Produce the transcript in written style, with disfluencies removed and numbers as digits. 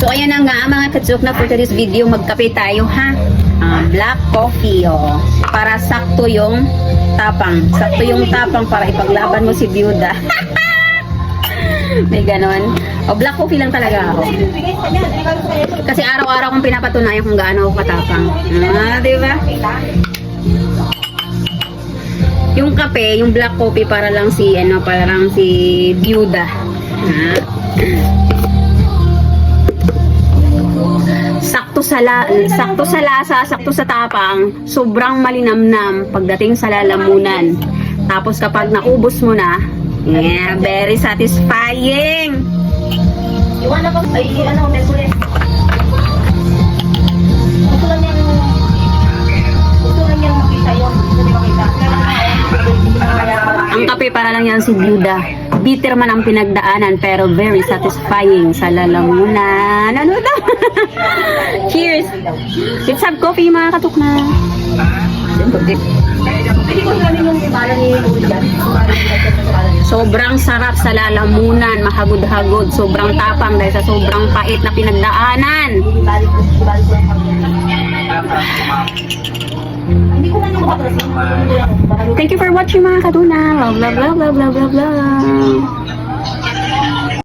So ayan na nga mga katsuk na for today's video, magkape tayo ha. Black coffee para sakto yung tapang. Sakto yung tapang para ipaglaban mo si Byuda. May ganon. Black coffee lang talaga ako. Kasi araw-araw kong pinapatunayan kung gaano ako katapang. Diba? Yung kape, yung black coffee para lang si Byuda. Sakto sa lasa, sakto sa tapang, sobrang malinamnam pagdating sa lalamunan. Tapos kapag naubos mo na, very satisfying. Iwan na ba? Ay, ano, Merkules. Gusto lang niyang makita yun. Gusto niya makita. Ang kape para lang yan si Byuda. Bitter man ang pinagdaanan pero very satisfying sa lalamunan. Ano daw? Cheers! Let's have coffee mga katukma. Hindi ko namin yung ibala ni Julian. Sobrang sarap sa lalamunan, mahagod-hagod, sobrang tapang dahil sa sobrang pait na pinagdaanan. Ibalik ko lang kami. Hindi ko man yung makatrasin. Thank you for watching mga katuna. Love, love, love, love, love, love, love.